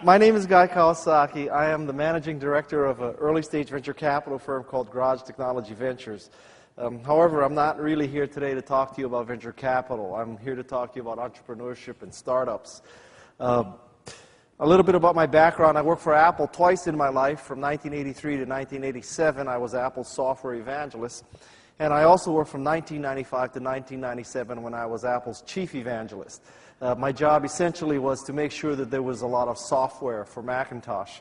My name is Guy Kawasaki. I am the managing director of an early-stage venture capital firm called Garage Technology Ventures. However, I'm not really here today to talk to you about venture capital. I'm here to talk to you about entrepreneurship and startups. A little bit about my background. I worked for Apple twice in my life. From 1983 to 1987, I was Apple's software evangelist. And I also worked from 1995 to 1997 when I was Apple's chief evangelist. My job essentially was to make sure that there was a lot of software for Macintosh.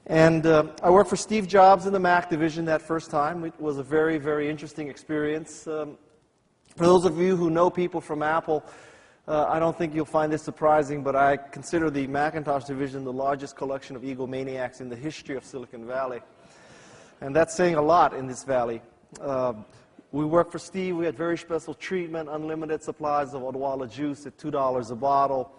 And I worked for Steve Jobs in the Mac division that first time. It was a very, very interesting experience. For those of you who know people from Apple, I don't think you'll find this surprising, but I consider the Macintosh division the largest collection of egomaniacs in the history of Silicon Valley. And that's saying a lot in this valley. We worked for Steve. We had very special treatment, unlimited supplies of Odwalla juice at $2 a bottle.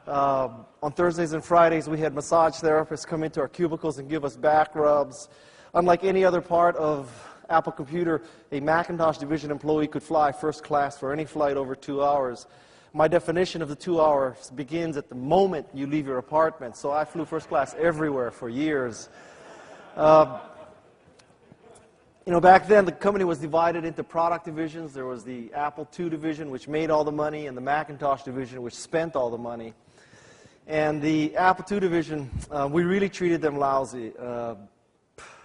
On Thursdays and Fridays, we had massage therapists come into our cubicles and give us back rubs. Unlike any other part of Apple Computer, a Macintosh division employee could fly first class for any flight over 2 hours. My definition of the 2 hours begins at the moment you leave your apartment, so I flew first class everywhere for years. Back then, the company was divided into product divisions. There was the Apple II division, which made all the money, and the Macintosh division, which spent all the money. And the Apple II division, we really treated them lousy.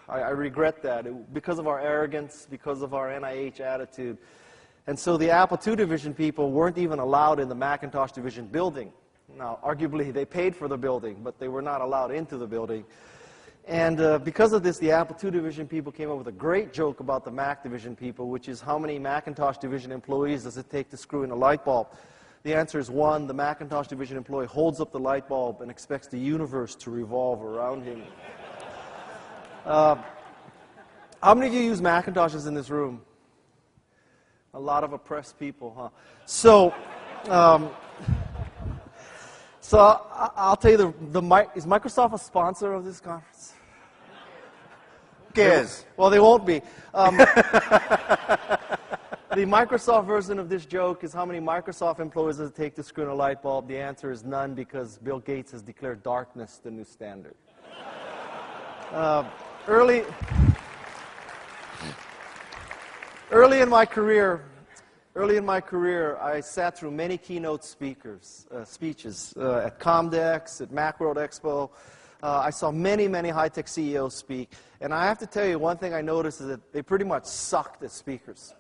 I regret that, because of our arrogance, because of our NIH attitude. And so the Apple II division people weren't even allowed in the Macintosh division building. Now, arguably, they paid for the building, but they were not allowed into the building. And because of this, the Apple II division people came up with a great joke about the Mac division people, which is how many Macintosh division employees does it take to screw in a light bulb? The answer is one. The Macintosh division employee holds up the light bulb and expects the universe to revolve around him. How many of you use Macintoshes in this room? A lot of oppressed people, huh? So I'll tell you, is Microsoft a sponsor of this conference? Yes. Well, they won't be. The Microsoft version of this joke is how many Microsoft employees does it take to screw in a light bulb? The answer is none, because Bill Gates has declared darkness the new standard. Early in my career, I sat through many keynote speeches at Comdex, at Macworld Expo. I saw many, many high-tech CEOs speak. And I have to tell you, one thing I noticed is that they pretty much sucked as speakers.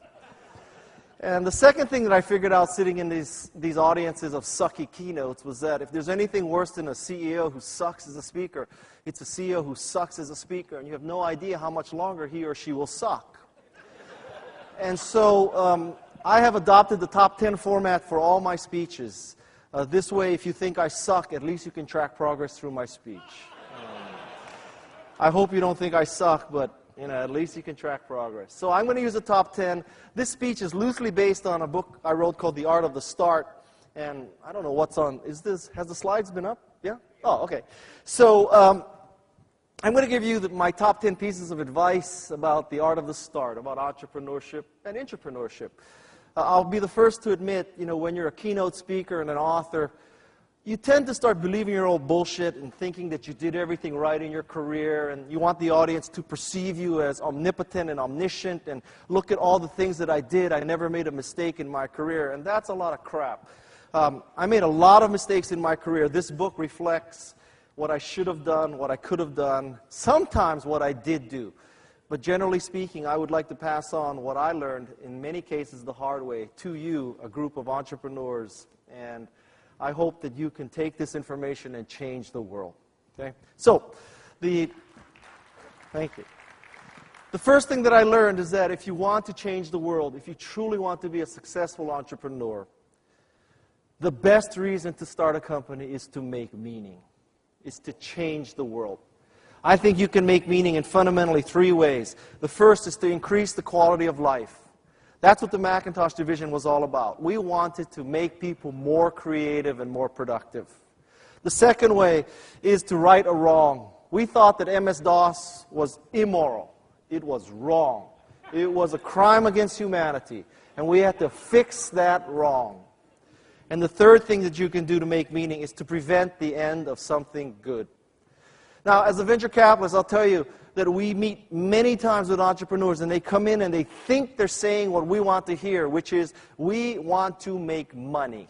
And the second thing that I figured out sitting in these audiences of sucky keynotes was that if there's anything worse than a CEO who sucks as a speaker, it's a CEO who sucks as a speaker, and you have no idea how much longer he or she will suck. And so I have adopted the top 10 format for all my speeches. This way, if you think I suck, at least you can track progress through my speech. I hope you don't think I suck, but at least you can track progress. So I'm going to use the top 10. This speech is loosely based on a book I wrote called The Art of the Start. And I don't know what's on. Has the slides been up? Yeah? Oh, okay. So I'm going to give you my top 10 pieces of advice about the art of the start, about entrepreneurship and intrapreneurship. I'll be the first to admit, when you're a keynote speaker and an author, you tend to start believing your own bullshit and thinking that you did everything right in your career, and you want the audience to perceive you as omnipotent and omniscient, and look at all the things that I did. I never made a mistake in my career, and that's a lot of crap. I made a lot of mistakes in my career. This book reflects what I should have done, what I could have done, sometimes what I did do. But generally speaking, I would like to pass on what I learned, in many cases the hard way, to you, a group of entrepreneurs. And I hope that you can take this information and change the world. Okay? So, thank you. The first thing that I learned is that if you want to change the world, if you truly want to be a successful entrepreneur, the best reason to start a company is to make meaning, is to change the world. I think you can make meaning in fundamentally 3 ways. The first is to increase the quality of life. That's what the Macintosh division was all about. We wanted to make people more creative and more productive. The second way is to right a wrong. We thought that MS-DOS was immoral. It was wrong. It was a crime against humanity. And we had to fix that wrong. And the third thing that you can do to make meaning is to prevent the end of something good. Now, as a venture capitalist, I'll tell you that we meet many times with entrepreneurs, and they come in and they think they're saying what we want to hear, which is, we want to make money.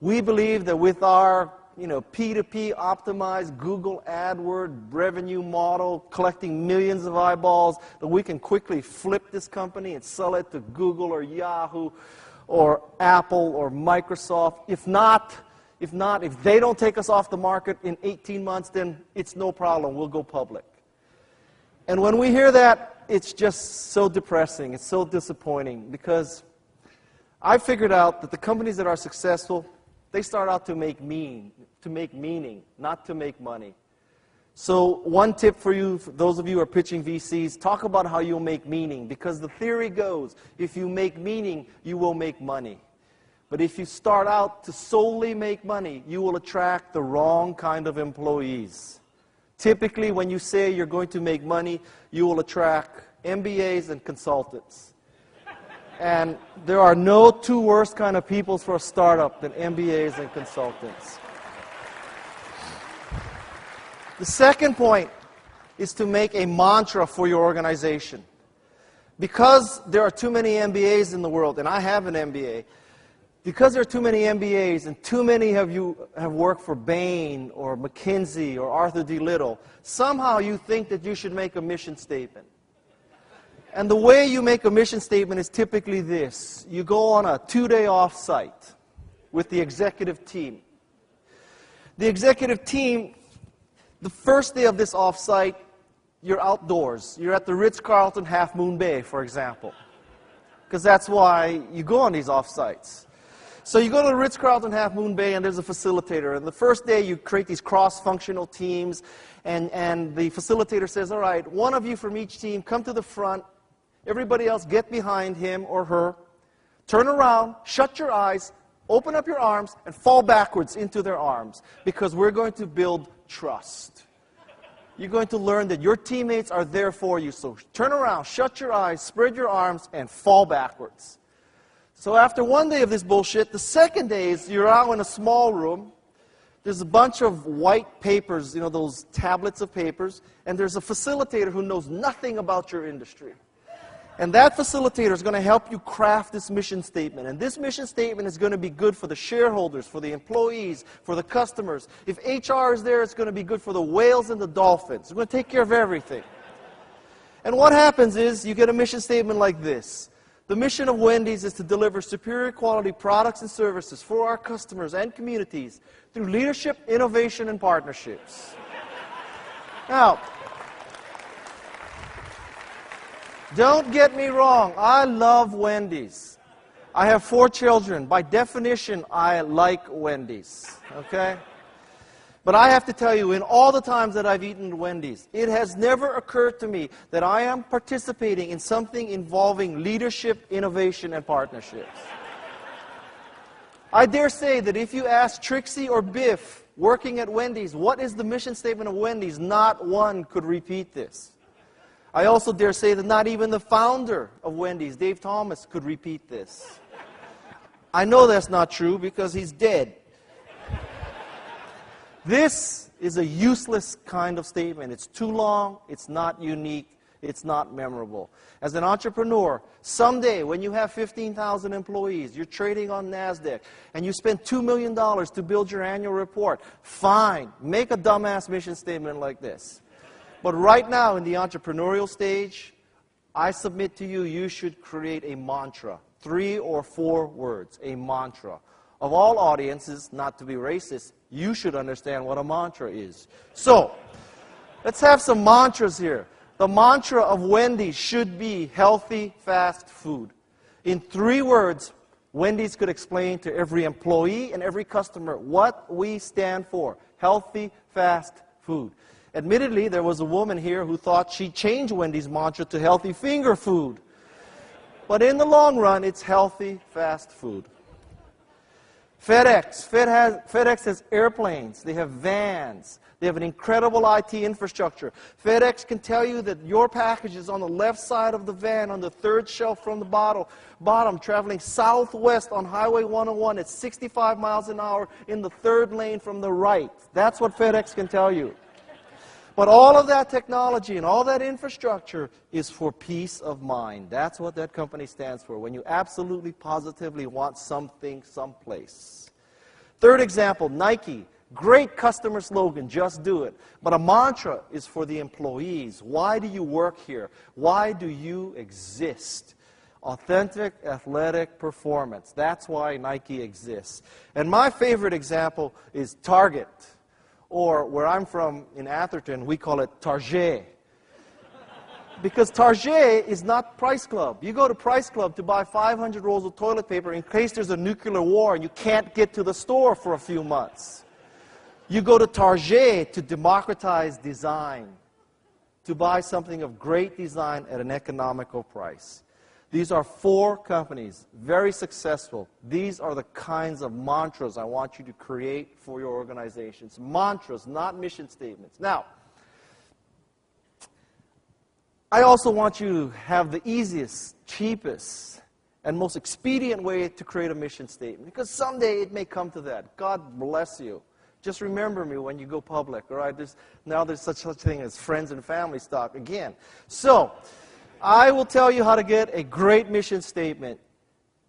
We believe that with our P2P optimized Google AdWords revenue model, collecting millions of eyeballs, that we can quickly flip this company and sell it to Google or Yahoo or Apple or Microsoft. If they don't take us off the market in 18 months, then it's no problem. We'll go public. And when we hear that, it's just so depressing. It's so disappointing, because I figured out that the companies that are successful, they start out to make meaning, not to make money. So one tip for you, for those of you who are pitching VCs, talk about how you'll make meaning, because the theory goes, if you make meaning, you will make money. But if you start out to solely make money, you will attract the wrong kind of employees. Typically, when you say you're going to make money, you will attract MBAs and consultants. And there are no two worse kind of people for a startup than MBAs and consultants. The second point is to make a mantra for your organization. Because there are too many MBAs in the world, and I have an MBA, because there are too many MBAs and too many of you have worked for Bain or McKinsey or Arthur D. Little, somehow you think that you should make a mission statement. And the way you make a mission statement is typically this. You go on a 2-day off-site with the executive team. The executive team, the first day of this off-site, you're outdoors. You're at the Ritz-Carlton Half Moon Bay, for example, because that's why you go on these off-sites. So you go to the Ritz-Carlton Half Moon Bay, and there's a facilitator. And the first day, you create these cross-functional teams, and the facilitator says, all right, one of you from each team, come to the front. Everybody else, get behind him or her. Turn around, shut your eyes, open up your arms, and fall backwards into their arms, because we're going to build trust. You're going to learn that your teammates are there for you. So turn around, shut your eyes, spread your arms, and fall backwards. So after one day of this bullshit, the second day is you're out in a small room. There's a bunch of white papers, those tablets of papers, and there's a facilitator who knows nothing about your industry. And that facilitator is going to help you craft this mission statement. And this mission statement is going to be good for the shareholders, for the employees, for the customers. If HR is there, it's going to be good for the whales and the dolphins. It's going to take care of everything. And what happens is you get a mission statement like this. The mission of Wendy's is to deliver superior quality products and services for our customers and communities through leadership, innovation, and partnerships. Now, don't get me wrong. I love Wendy's. I have 4 children. By definition, I like Wendy's. Okay? But I have to tell you, in all the times that I've eaten at Wendy's, it has never occurred to me that I am participating in something involving leadership, innovation, and partnerships. I dare say that if you ask Trixie or Biff working at Wendy's, what is the mission statement of Wendy's, not one could repeat this. I also dare say that not even the founder of Wendy's, Dave Thomas, could repeat this. I know that's not true because he's dead. This is a useless kind of statement. It's too long, it's not unique, it's not memorable. As an entrepreneur, someday when you have 15,000 employees, you're trading on NASDAQ, and you spend $2 million to build your annual report, fine, make a dumbass mission statement like this. But right now in the entrepreneurial stage, I submit to you, you should create a mantra, 3 or 4 words, a mantra. Of all audiences, not to be racist, you should understand what a mantra is. So, let's have some mantras here. The mantra of Wendy's should be healthy, fast food. In 3 words, Wendy's could explain to every employee and every customer what we stand for. Healthy, fast food. Admittedly, there was a woman here who thought she'd change Wendy's mantra to healthy finger food. But in the long run, it's healthy, fast food. FedEx has airplanes, they have vans, they have an incredible IT infrastructure. FedEx can tell you that your package is on the left side of the van, on the 3rd shelf from the bottom, traveling southwest on Highway 101 at 65 miles an hour in the 3rd lane from the right. That's what FedEx can tell you. But all of that technology and all that infrastructure is for peace of mind. That's what that company stands for, when you absolutely, positively want something someplace. Third example, Nike. Great customer slogan, just do it. But a mantra is for the employees. Why do you work here? Why do you exist? Authentic athletic performance. That's why Nike exists. And my favorite example is Target. Or where I'm from in Atherton, we call it Target. Because Target is not Price Club. You go to Price Club to buy 500 rolls of toilet paper in case there's a nuclear war and you can't get to the store for a few months. You go to Target to democratize design, to buy something of great design at an economical price. These are 4 companies, very successful. These are the kinds of mantras I want you to create for your organizations. Mantras, not mission statements. Now, I also want you to have the easiest, cheapest, and most expedient way to create a mission statement. Because someday it may come to that. God bless you. Just remember me when you go public, all right? Now there's such a thing as friends and family stock again. So, I will tell you how to get a great mission statement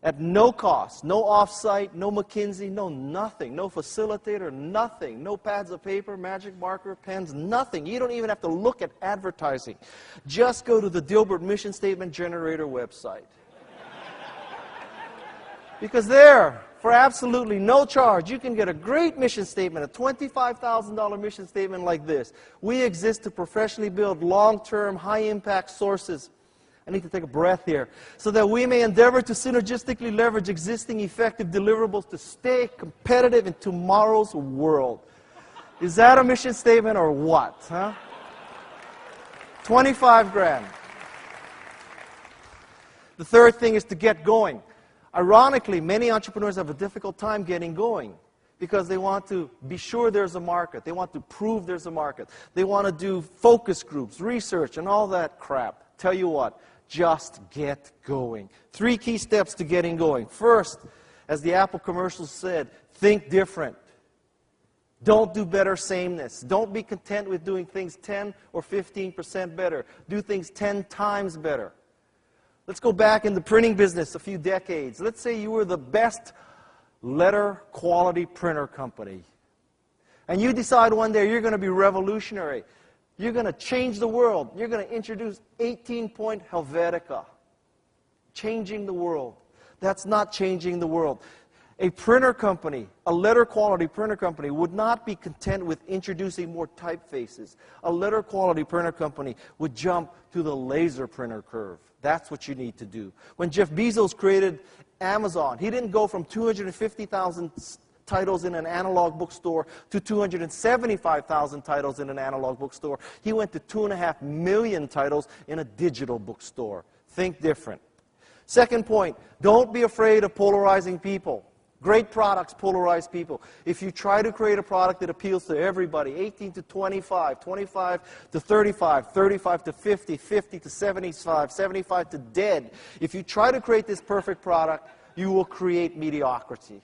at no cost, no offsite, no McKinsey, no nothing, no facilitator, nothing, no pads of paper, magic marker, pens, nothing. You don't even have to look at advertising. Just go to the Dilbert Mission Statement Generator website. Because there, for absolutely no charge, you can get a great mission statement, a $25,000 mission statement like this. We exist to professionally build long-term, high-impact sources. I need to take a breath here. So that we may endeavor to synergistically leverage existing effective deliverables to stay competitive in tomorrow's world. Is that a mission statement or what? Huh? 25 grand. The third thing is to get going. Ironically, many entrepreneurs have a difficult time getting going because they want to be sure there's a market. They want to prove there's a market. They want to do focus groups, research, and all that crap. Tell you what, just get going. 3 key steps to getting going. First, as the Apple commercial said, think different. Don't do better sameness. Don't be content with doing things 10 or 15% better. Do things 10 times better. Let's go back in the printing business a few decades. Let's say you were the best letter quality printer company. And you decide one day you're going to be revolutionary. You're going to change the world. You're going to introduce 18-point Helvetica. Changing the world. That's not changing the world. A printer company, a letter quality printer company, would not be content with introducing more typefaces. A letter quality printer company would jump to the laser printer curve. That's what you need to do. When Jeff Bezos created Amazon, he didn't go from 250,000 titles in an analog bookstore to 275,000 titles in an analog bookstore. He went to 2.5 million titles in a digital bookstore. Think different. Second point, don't be afraid of polarizing people. Great products polarize people. If you try to create a product that appeals to everybody, 18 to 25, 25 to 35, 35 to 50, 50 to 75, 75 to dead, if you try to create this perfect product, you will create mediocrity.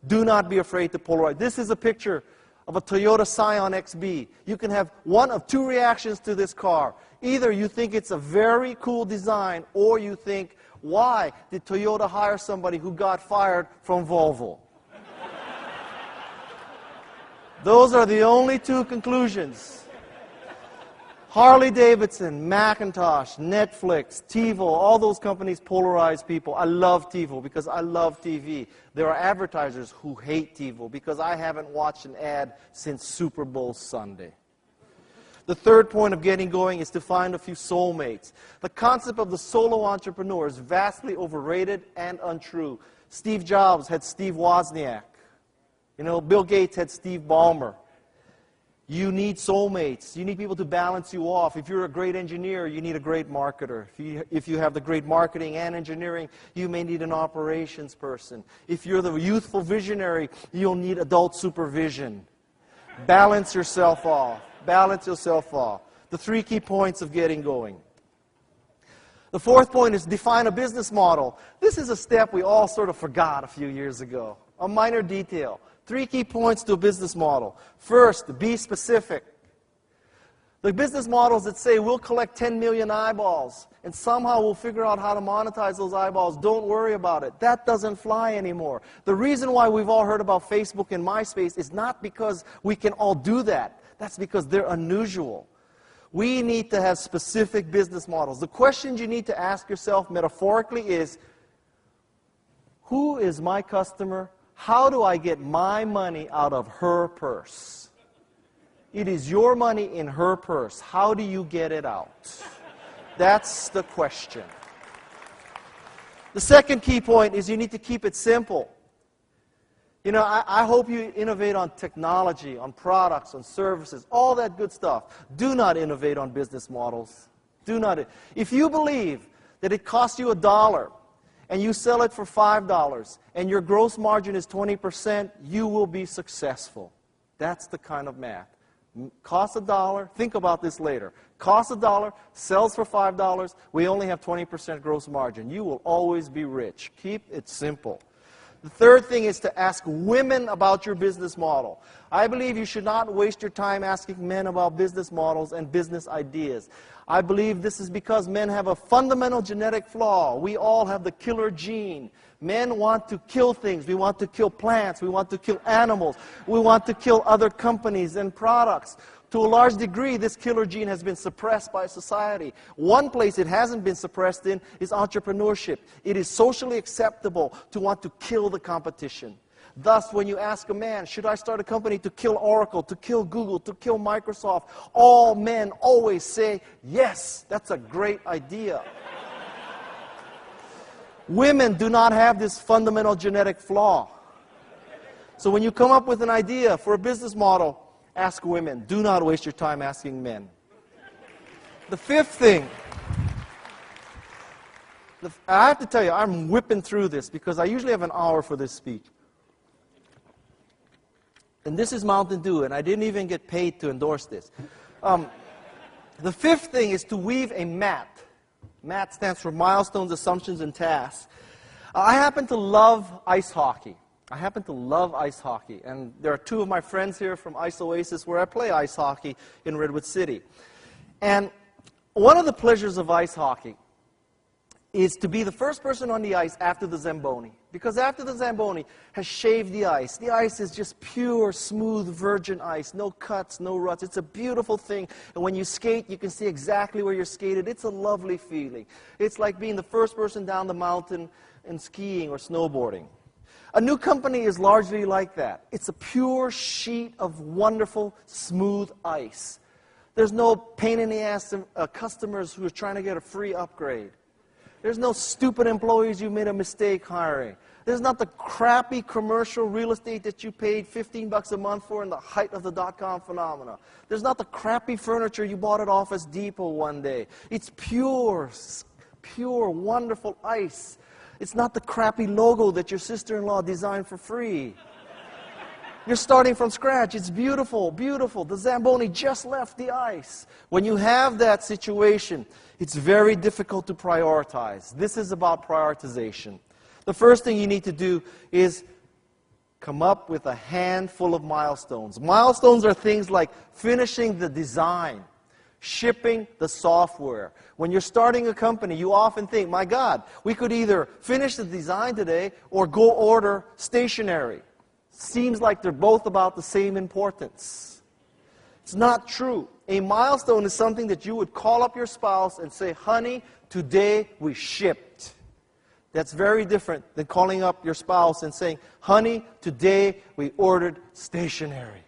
Do not be afraid to polarize. This is a picture of a Toyota Scion XB. You can have one of 2 reactions to this car. Either you think it's a very cool design, or you think, why did Toyota hire somebody who got fired from Volvo? Those are the only 2 conclusions. Harley Davidson, Macintosh, Netflix, TiVo, all those companies polarize people. I love TiVo because I love TV. There are advertisers who hate TiVo because I haven't watched an ad since Super Bowl Sunday. The third point of getting going is to find a few soulmates. The concept of the solo entrepreneur is vastly overrated and untrue. Steve Jobs had Steve Wozniak. Bill Gates had Steve Ballmer. You need soulmates. You need people to balance you off. If you're a great engineer, you need a great marketer. If you have the great marketing and engineering, you may need an operations person. If you're the youthful visionary, you'll need adult supervision. Balance yourself off. Balance yourself off. The 3 key points of getting going. The fourth point is define a business model. This is a step we all sort of forgot a few years ago. A minor detail. 3 key points to a business model. First, be specific. The business models that say we'll collect 10 million eyeballs and somehow we'll figure out how to monetize those eyeballs, don't worry about it. That doesn't fly anymore. The reason why we've all heard about Facebook and MySpace is not because we can all do that. That's because they're unusual. We need to have specific business models. The questions you need to ask yourself metaphorically is, who is my customer? How do I get my money out of her purse? It is your money in her purse. How do you get it out? That's the question. The second key point is you need to keep it simple. You know, I hope you innovate on technology, on products, on services, all that good stuff. Do not innovate on business models. Do not. If you believe that it costs you $1 and you sell it for $5 and your gross margin is 20%, you will be successful. That's the kind of math. Costs $1, think about this later. Costs $1, sells for $5, we only have 20% gross margin. You will always be rich. Keep it simple. The third thing is to ask women about your business model. I believe you should not waste your time asking men about business models and business ideas. I believe this is because men have a fundamental genetic flaw. We all have the killer gene. Men want to kill things. We want to kill plants. We want to kill animals. We want to kill other companies and products. To a large degree, this killer gene has been suppressed by society. One place it hasn't been suppressed in is entrepreneurship. It is socially acceptable to want to kill the competition. Thus, when you ask a man, should I start a company to kill Oracle, to kill Google, to kill Microsoft, all men always say, yes, that's a great idea. Women do not have this fundamental genetic flaw. So when you come up with an idea for a business model, ask women. Do not waste your time asking men. The fifth thing, I have to tell you, I'm whipping through this because I usually have an hour for this speech. And this is Mountain Dew, and I didn't even get paid to endorse this. The fifth thing is to weave a MAT. MAT stands for Milestones, Assumptions, and Tasks. I happen to love ice hockey. And there are two of my friends here from Ice Oasis where I play ice hockey in Redwood City. And one of the pleasures of ice hockey is to be the first person on the ice after the Zamboni. Because after the Zamboni has shaved the ice is just pure, smooth, virgin ice. No cuts, no ruts. It's a beautiful thing. And when you skate, you can see exactly where you're skated. It's a lovely feeling. It's like being the first person down the mountain and skiing or snowboarding. A new company is largely like that. It's a pure sheet of wonderful, smooth ice. There's no pain in the ass customers who are trying to get a free upgrade. There's no stupid employees you made a mistake hiring. There's not the crappy commercial real estate that you paid $15 a month for in the height of the dot-com phenomena. There's not the crappy furniture you bought at Office Depot one day. It's pure, wonderful ice. It's not the crappy logo that your sister-in-law designed for free. You're starting from scratch. It's beautiful, beautiful. The Zamboni just left the ice. When you have that situation, it's very difficult to prioritize. This is about prioritization. The first thing you need to do is come up with a handful of milestones. Milestones are things like finishing the design, shipping the software. When you're starting a company, you often think, my God, we could either finish the design today or go order stationery. Seems like they're both about the same importance. It's not true. A milestone is something that you would call up your spouse and say, honey, today we shipped. That's very different than calling up your spouse and saying, honey, today we ordered stationery.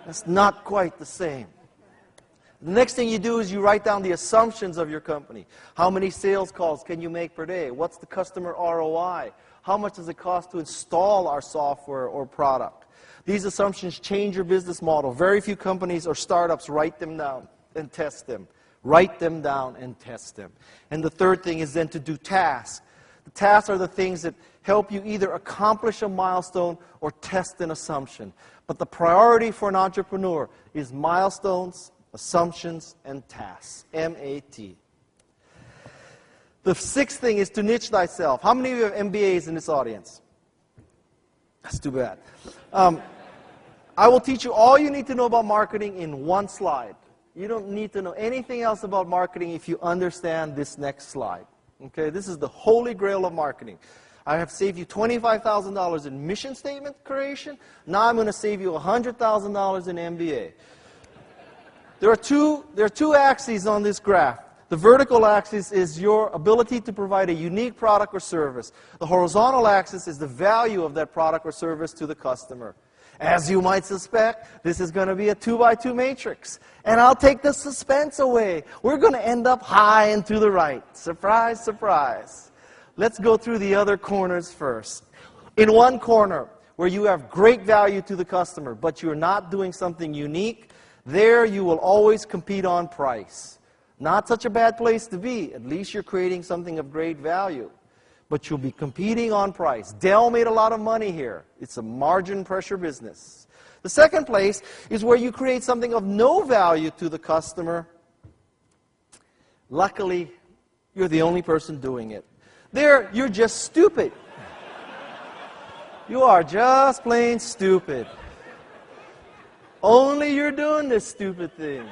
That's not quite the same. The next thing you do is you write down the assumptions of your company. How many sales calls can you make per day? What's the customer ROI? How much does it cost to install our software or product? These assumptions change your business model. Very few companies or startups write them down and test them. Write them down and test them. And the third thing is then to do tasks. The tasks are the things that help you either accomplish a milestone or test an assumption. But the priority for an entrepreneur is milestones, assumptions, and tasks. M-A-T. The sixth thing is to niche thyself. How many of you have MBAs in this audience? That's too bad. I will teach you all you need to know about marketing in one slide. You don't need to know anything else about marketing if you understand this next slide. Okay, this is the holy grail of marketing. I have saved you $25,000 in mission statement creation. Now I'm going to save you $100,000 in MBA. There are two axes on this graph. The vertical axis is your ability to provide a unique product or service. The horizontal axis is the value of that product or service to the customer. As you might suspect, this is going to be a 2x2 matrix. And I'll take the suspense away. We're going to end up high and to the right. Surprise, surprise. Let's go through the other corners first. In one corner, where you have great value to the customer, but you're not doing something unique, there you will always compete on price. Not such a bad place to be. At least you're creating something of great value. But you'll be competing on price. Dell made a lot of money here. It's a margin pressure business. The second place is where you create something of no value to the customer. Luckily, you're the only person doing it. There, you're just stupid. You are just plain stupid. Only you're doing this stupid thing.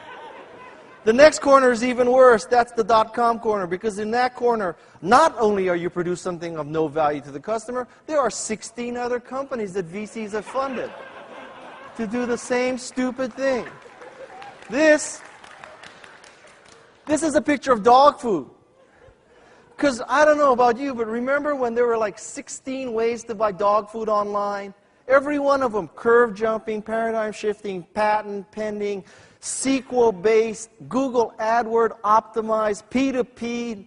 The next corner is even worse. That's the .com corner, because in that corner, not only are you producing something of no value to the customer, there are 16 other companies that VCs have funded to do the same stupid thing. This is a picture of dog food. Because I don't know about you, but remember when there were like 16 ways to buy dog food online? Every one of them, curve jumping, paradigm shifting, patent pending, SQL-based, Google AdWord optimized, P2P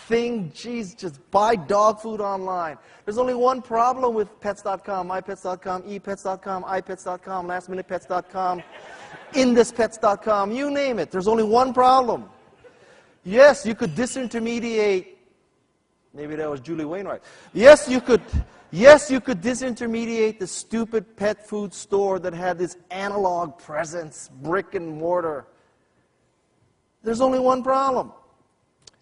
thing. Geez, just buy dog food online. There's only one problem with pets.com, mypets.com, epets.com, ipets.com, lastminutepets.com, induspets.com, you name it. There's only one problem. Yes, you could disintermediate. Maybe that was Julie Wainwright. Yes, you could disintermediate the stupid pet food store that had this analog presence, brick and mortar. There's only one problem.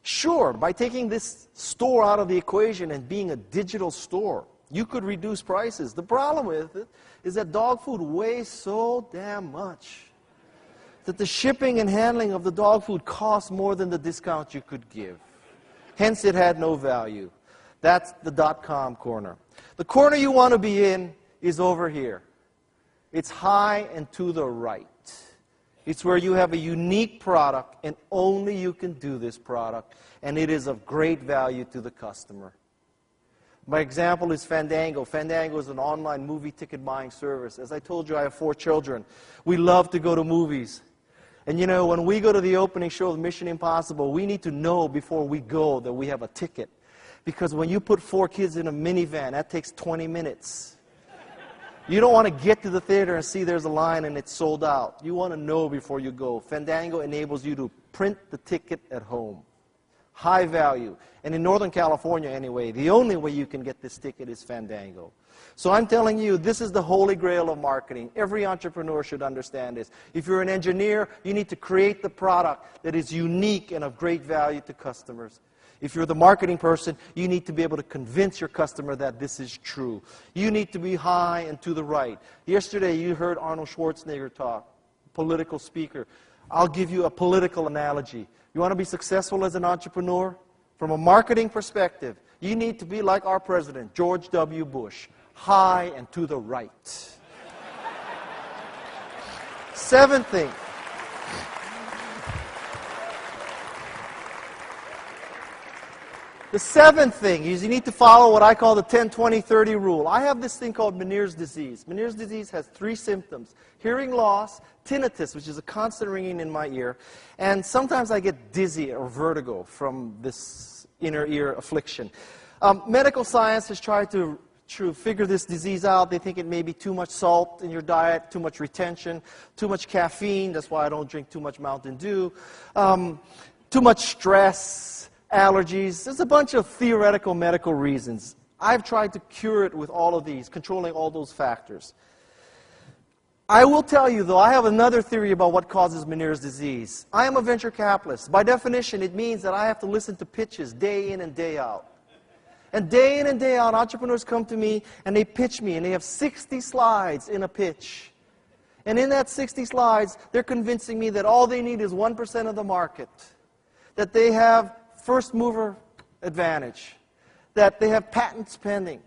Sure, by taking this store out of the equation and being a digital store, you could reduce prices. The problem with it is that dog food weighs so damn much that the shipping and handling of the dog food costs more than the discount you could give. Hence, it had no value. That's the .com corner. The corner you want to be in is over here. It's high and to the right. It's where you have a unique product, and only you can do this product, and it is of great value to the customer. My example is Fandango. Fandango is an online movie ticket buying service. As I told you, I have 4 children. We love to go to movies. And you know, when we go to the opening show of Mission Impossible, we need to know before we go that we have a ticket. Because when you put 4 kids in a minivan, that takes 20 minutes. You don't want to get to the theater and see there's a line and it's sold out. You want to know before you go. Fandango enables you to print the ticket at home. High value. And in Northern California anyway, the only way you can get this ticket is Fandango. So I'm telling you, this is the holy grail of marketing. Every entrepreneur should understand this. If you're an engineer, you need to create the product that is unique and of great value to customers. If you're the marketing person, you need to be able to convince your customer that this is true. You need to be high and to the right. Yesterday, you heard Arnold Schwarzenegger talk, political speaker. I'll give you a political analogy. You want to be successful as an entrepreneur? From a marketing perspective, you need to be like our president, George W. Bush, high and to the right. Seventh thing. The seventh thing is you need to follow what I call the 10-20-30 rule. I have this thing called Meniere's disease. Meniere's disease has 3 symptoms: hearing loss, tinnitus, which is a constant ringing in my ear, and sometimes I get dizzy or vertigo from this inner ear affliction. Medical science has tried to figure this disease out. They think it may be too much salt in your diet, too much retention, too much caffeine. That's why I don't drink too much Mountain Dew. Too much stress. Allergies. There's a bunch of theoretical medical reasons. I've tried to cure it with all of these, controlling all those factors. I will tell you, though, I have another theory about what causes Meniere's disease. I am a venture capitalist. By definition, it means that I have to listen to pitches day in and day out. And day in and day out, entrepreneurs come to me and they pitch me, and they have 60 slides in a pitch. And in that 60 slides, they're convincing me that all they need is 1% of the market, that they have first mover advantage, that they have patents pending,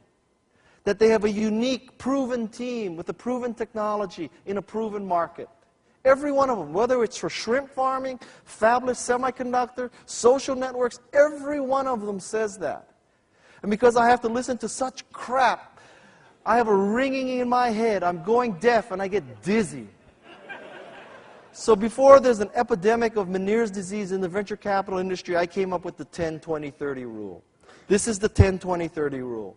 that they have a unique, proven team with a proven technology in a proven market. Every one of them, whether it's for shrimp farming, fabless semiconductor, social networks, every one of them says that. And because I have to listen to such crap, I have a ringing in my head. I'm going deaf and I get dizzy. So before there's an epidemic of Meniere's disease in the venture capital industry, I came up with the 10-20-30 rule. This is the 10-20-30 rule.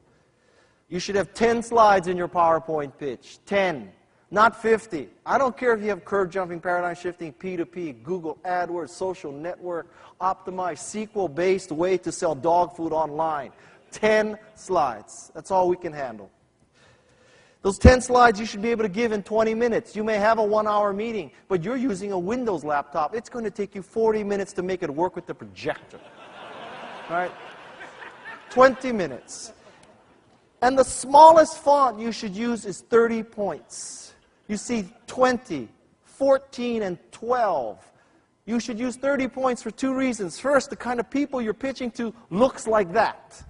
You should have 10 slides in your PowerPoint pitch. 10, not 50. I don't care if you have curve jumping, paradigm shifting, P2P, Google AdWords, social network, optimized, SQL-based way to sell dog food online. 10 slides. That's all we can handle. Those 10 slides you should be able to give in 20 minutes. You may have a 1-hour meeting, but you're using a Windows laptop. It's going to take you 40 minutes to make it work with the projector. Right? 20 minutes. And the smallest font you should use is 30 points. You see 20, 14, and 12. You should use 30 points for 2 reasons. First, the kind of people you're pitching to looks like that.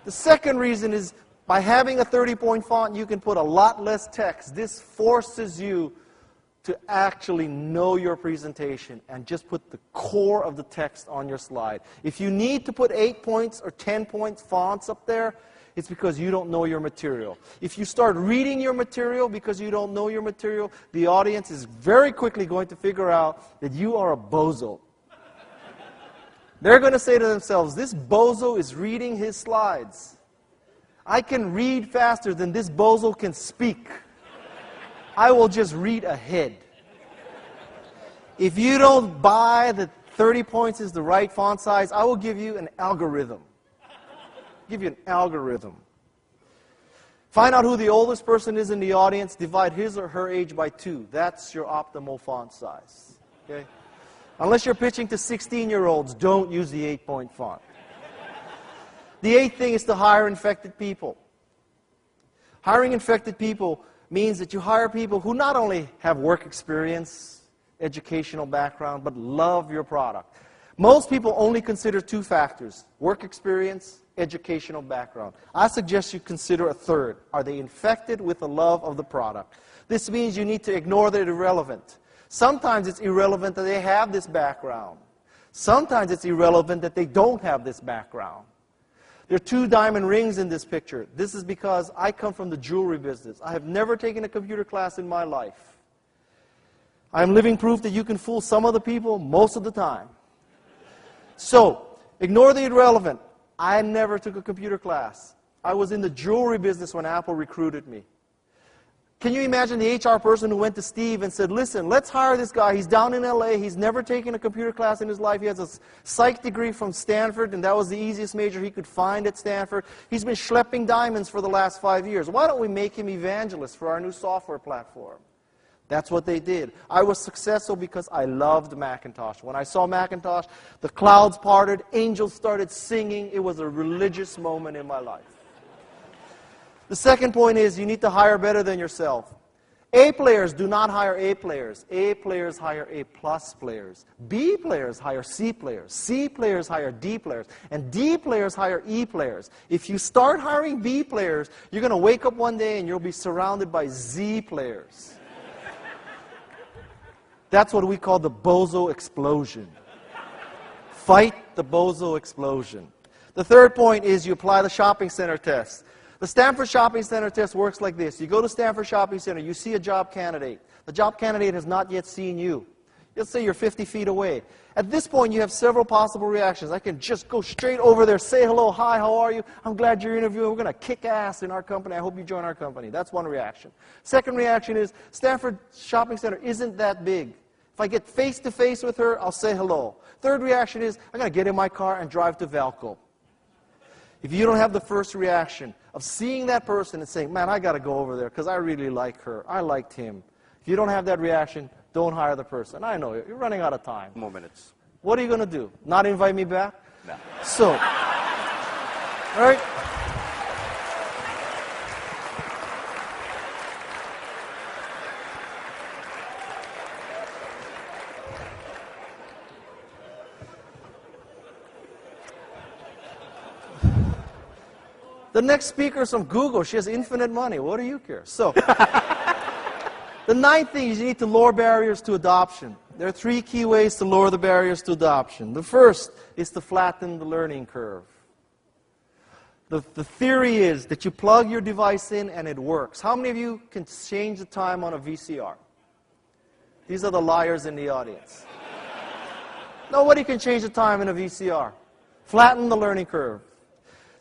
The second reason is by having a 30-point font, you can put a lot less text. This forces you to actually know your presentation and just put the core of the text on your slide. If you need to put 8 points or 10 points fonts up there, it's because you don't know your material. If you start reading your material because you don't know your material, the audience is very quickly going to figure out that you are a bozo. They're going to say to themselves, this bozo is reading his slides. I can read faster than this bozo can speak. I will just read ahead. If you don't buy that 30 points is the right font size, I will give you an algorithm. Give you an algorithm. Find out who the oldest person is in the audience, divide his or her age by 2. That's your optimal font size. Okay? Unless you're pitching to 16-year-olds, don't use the 8-point font. The 8th thing is to hire infected people. Hiring infected people means that you hire people who not only have work experience, educational background, but love your product. Most people only consider 2 factors: work experience, educational background. I suggest you consider a third. Are they infected with the love of the product? This means you need to ignore the irrelevant. Sometimes it's irrelevant that they have this background. Sometimes it's irrelevant that they don't have this background. There are 2 diamond rings in this picture. This is because I come from the jewelry business. I have never taken a computer class in my life. I am living proof that you can fool some of the people most of the time. So, ignore the irrelevant. I never took a computer class. I was in the jewelry business when Apple recruited me. Can you imagine the HR person who went to Steve and said, listen, let's hire this guy. He's down in LA. He's never taken a computer class in his life. He has a psych degree from Stanford, and that was the easiest major he could find at Stanford. He's been schlepping diamonds for the last 5 years. Why don't we make him evangelist for our new software platform? That's what they did. I was successful because I loved Macintosh. When I saw Macintosh, the clouds parted, angels started singing. It was a religious moment in my life. The second point is you need to hire better than yourself. A players do not hire A players. A players hire A plus players. B players hire C players. C players hire D players. And D players hire E players. If you start hiring B players, you're going to wake up one day and you'll be surrounded by Z players. That's what we call the bozo explosion. Fight the bozo explosion. The third point is you apply the shopping center test. The Stanford Shopping Center test works like this. You go to Stanford Shopping Center, you see a job candidate. The job candidate has not yet seen you. Let's say you're 50 feet away. At this point, you have several possible reactions. I can just go straight over there, say hello, hi, how are you? I'm glad you're interviewing. We're going to kick ass in our company. I hope you join our company. That's one reaction. Second reaction is Stanford Shopping Center isn't that big. If I get face-to-face with her, I'll say hello. Third reaction is I'm going to get in my car and drive to Valco. If you don't have the first reaction of seeing that person and saying, man, I got to go over there because I really like her. I liked him. If you don't have that reaction, don't hire the person. I know you're running out of time. More minutes. What are you going to do? Not invite me back? No. So, all right. The next speaker is from Google. She has infinite money. What do you care? So, the ninth thing is you need to lower barriers to adoption. There are 3 key ways to lower the barriers to adoption. The first is to flatten the learning curve. The theory is that you plug your device in and it works. How many of you can change the time on a VCR? These are the liars in the audience. Nobody can change the time in a VCR. Flatten the learning curve.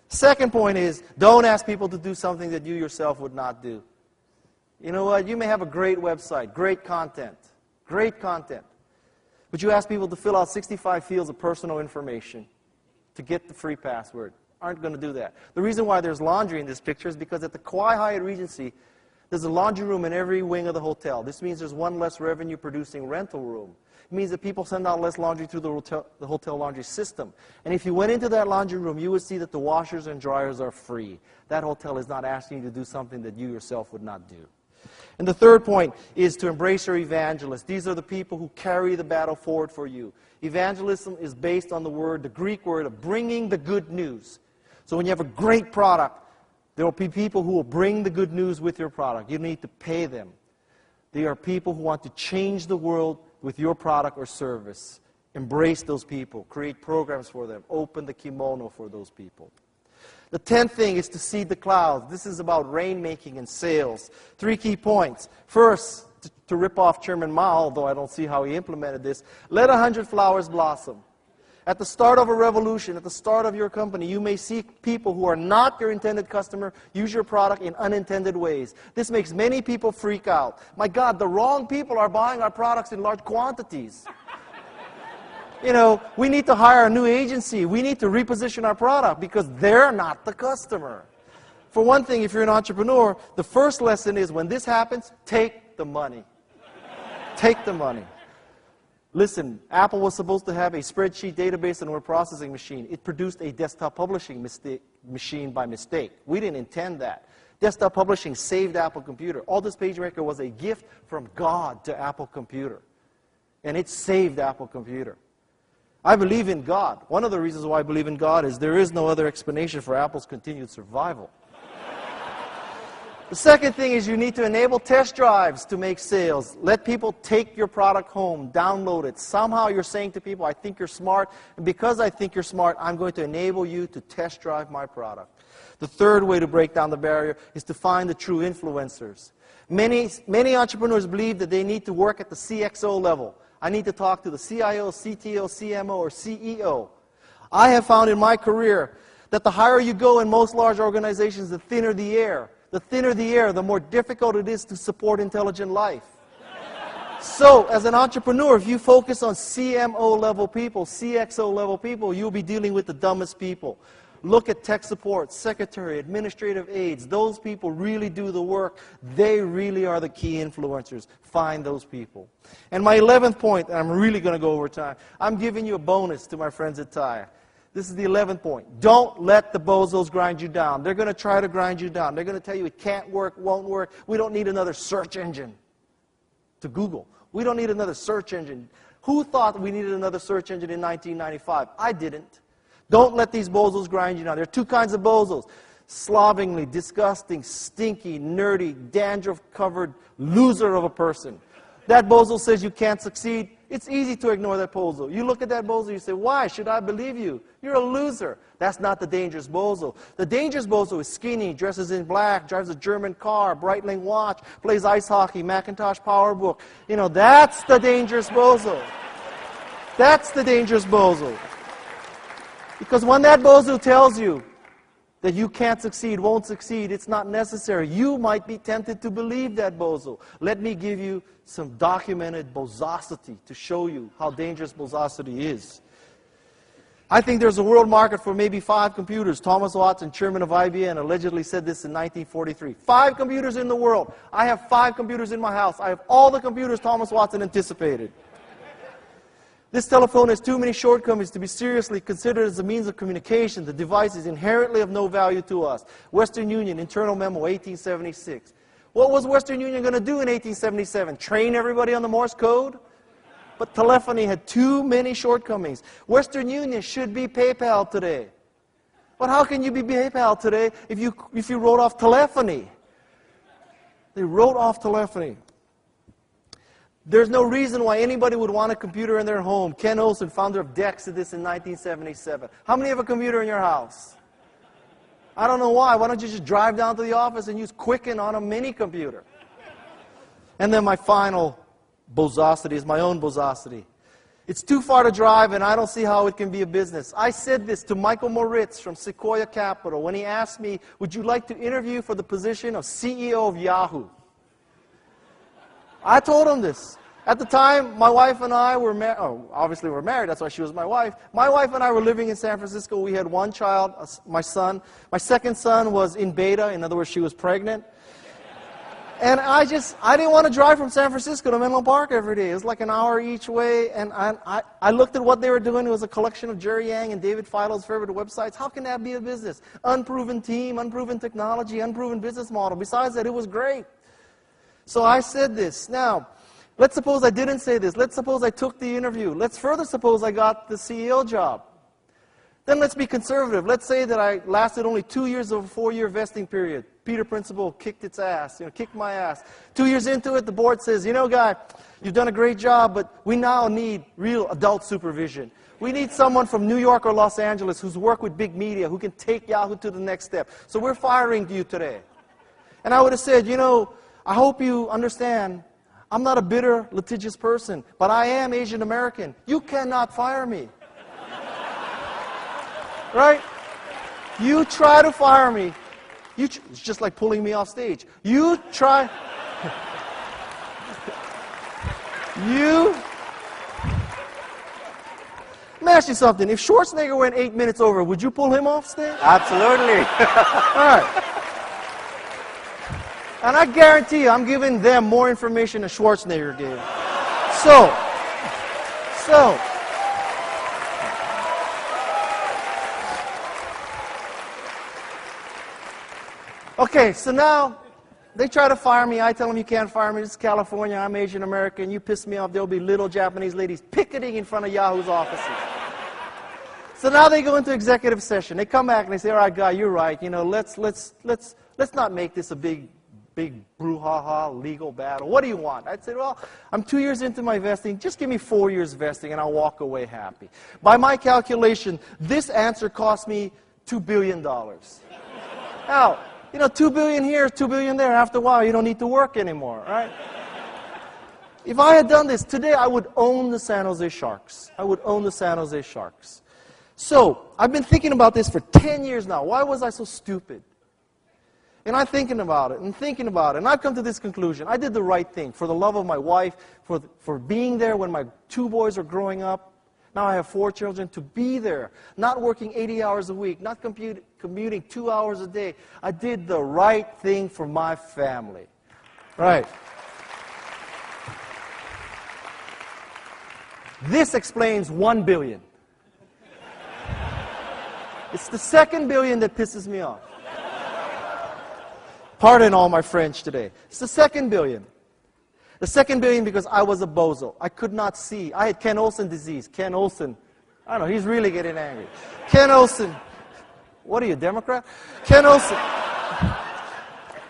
Second point is, don't ask people to do something that you yourself would not do. You know what? You may have a great website, great content, but you ask people to fill out 65 fields of personal information to get the free password. Aren't going to do that. The reason why there's laundry in this picture is because at the Kauai Hyatt Regency, there's a laundry room in every wing of the hotel. This means there's one less revenue-producing rental room. It means that people send out less laundry through the hotel laundry system. And if you went into that laundry room, you would see that the washers and dryers are free. That hotel is not asking you to do something that you yourself would not do. And the third point is to embrace your evangelists. These are the people who carry the battle forward for you. Evangelism is based on the Greek word of bringing the good news. So when you have a great product, there will be people who will bring the good news with your product. You need to pay them. They are people who want to change the world with your product or service. Embrace those people. Create programs for them. Open the kimono for those people. The 10th thing is to seed the clouds. This is about rainmaking and sales. 3 key points. First, to rip off Chairman Mao, although I don't see how he implemented this, let 100 flowers blossom. At the start of a revolution, at the start of your company, you may see people who are not your intended customer use your product in unintended ways. This makes many people freak out. My God, the wrong people are buying our products in large quantities. You know, we need to hire a new agency. We need to reposition our product because they're not the customer. For one thing, if you're an entrepreneur, the first lesson is when this happens, take the money. Take the money. Listen, Apple was supposed to have a spreadsheet database and word processing machine. It produced a desktop publishing machine by mistake. We didn't intend that. Desktop publishing saved Apple Computer. Aldous PageMaker was a gift from God to Apple Computer. And it saved Apple Computer. I believe in God. One of the reasons why I believe in God is there is no other explanation for Apple's continued survival. The second thing is you need to enable test drives to make sales. Let people take your product home, download it. Somehow you're saying to people, I think you're smart, and because I think you're smart, I'm going to enable you to test drive my product. The third way to break down the barrier is to find the true influencers. Many entrepreneurs believe that they need to work at the CXO level. I need to talk to the CIO, CTO, CMO, or CEO. I have found in my career that the higher you go in most large organizations, the thinner the air. The thinner the air, the more difficult it is to support intelligent life. So, as an entrepreneur, if you focus on CMO level people, CXO level people, you'll be dealing with the dumbest people. Look at tech support, secretary, administrative aides. Those people really do the work. They really are the key influencers. Find those people. And my 11th point, and I'm really going to go over time, I'm giving you a bonus to my friends at TIA. This is the 11th point. Don't let the bozos grind you down. They're going to try to grind you down. They're going to tell you it can't work, won't work. We don't need another search engine to Google. We don't need another search engine. Who thought we needed another search engine in 1995? I didn't. Don't let these bozos grind you down. There are 2 kinds of bozos. Slovenly, disgusting, stinky, nerdy, dandruff-covered loser of a person. That bozo says you can't succeed. It's easy to ignore that bozo. You look at that bozo, you say, why should I believe you? You're a loser. That's not the dangerous bozo. The dangerous bozo is skinny, dresses in black, drives a German car, Breitling watch, plays ice hockey, Macintosh PowerBook. You know, that's the dangerous bozo. That's the dangerous bozo. Because when that bozo tells you that you can't succeed, won't succeed, it's not necessary, you might be tempted to believe that bozo. Let me give you some documented bozosity to show you how dangerous bozosity is. I think there's a world market for maybe 5 computers. Thomas Watson, chairman of IBM, allegedly said this in 1943. 5 computers in the world. I have 5 computers in my house. I have all the computers Thomas Watson anticipated. This telephone has too many shortcomings to be seriously considered as a means of communication. The device is inherently of no value to us. Western Union, internal memo, 1876. What was Western Union going to do in 1877? Train everybody on the Morse code? But telephony had too many shortcomings. Western Union should be PayPal today. But how can you be PayPal today if you wrote off telephony? They wrote off telephony. There's no reason why anybody would want a computer in their home. Ken Olsen, founder of DEX, did this in 1977. How many have a computer in your house? I don't know why. Why don't you just drive down to the office and use Quicken on a mini computer? And then my final bozosity is my own bozosity. It's too far to drive, and I don't see how it can be a business. I said this to Michael Moritz from Sequoia Capital when he asked me, would you like to interview for the position of CEO of Yahoo? I told him this. At the time, my wife and I were married. Oh, obviously we're married. That's why she was my wife. My wife and I were living in San Francisco. We had one child, my son. My second son was in beta. In other words, she was pregnant. And I didn't want to drive from San Francisco to Menlo Park every day. It was like an hour each way. And I looked at what they were doing. It was a collection of Jerry Yang and David Feidel's favorite websites. How can that be a business? Unproven team, unproven technology, unproven business model. Besides that, it was great. So I said this. Now, let's suppose I didn't say this. Let's suppose I took the interview. Let's further suppose I got the CEO job. Then let's be conservative. Let's say that I lasted only 2 years of a 4-year vesting period. Peter Principle kicked its ass, kicked my ass. 2 years into it, the board says, guy, you've done a great job, but we now need real adult supervision. We need someone from New York or Los Angeles who's worked with big media, who can take Yahoo to the next step. So we're firing you today. And I would have said, I hope you understand, I'm not a bitter, litigious person, but I am Asian American. You cannot fire me. Right? You try to fire me. It's just like pulling me off stage. You try. Let me ask you something. If Schwarzenegger went 8 minutes over, would you pull him off stage? Absolutely. All right. And I guarantee you, I'm giving them more information than Schwarzenegger gave. So. Okay, so now they try to fire me. I tell them you can't fire me. This is California. I'm Asian American. You piss me off, there'll be little Japanese ladies picketing in front of Yahoo's offices. So now they go into executive session. They come back and they say, all right, guy, you're right. Let's not make this a big brouhaha legal battle. What do you want? I'd say, well, I'm 2 years into my vesting. Just give me 4 years vesting and I'll walk away happy. By my calculation, this answer cost me $2 billion. Now, $2 billion here, $2 billion there. After a while, you don't need to work anymore, right? If I had done this today, I would own the San Jose Sharks. I would own the San Jose Sharks. So, I've been thinking about this for 10 years now. Why was I so stupid? And I'm thinking about it, and I've come to this conclusion. I did the right thing for the love of my wife, for being there when my 2 boys are growing up. Now I have 4 children, to be there, not working 80 hours a week, not commuting 2 hours a day. I did the right thing for my family. Right. This explains $1 billion. It's the second billion that pisses me off. Pardon all my French today. It's the second billion. The second billion because I was a bozo. I could not see. I had Ken Olsen disease. Ken Olsen. I don't know, he's really getting angry. Ken Olsen. What are you, Democrat? Ken Olsen.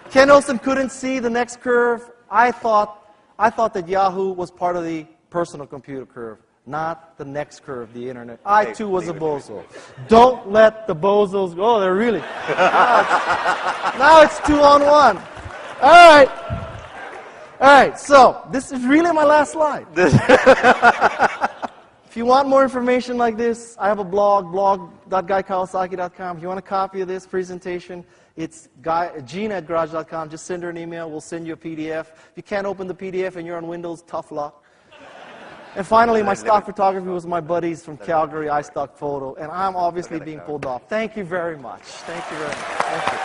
Ken Olsen couldn't see the next curve. I thought that Yahoo was part of the personal computer curve, not the next curve, the internet. I too was a bozo. Don't let the bozos go. They're really. Now it's 2 on 1. All right. All right, so this is really my last slide. If you want more information like this, I have a blog, blog.guykawasaki.com. If you want a copy of this presentation, it's Gina@garage.com. Just send her an email. We'll send you a PDF. If you can't open the PDF and you're on Windows, tough luck. And finally, my stock photography was my buddies from Calgary, iStock Photo, and I'm obviously being pulled off. Thank you very much. Thank you very much. Thank you.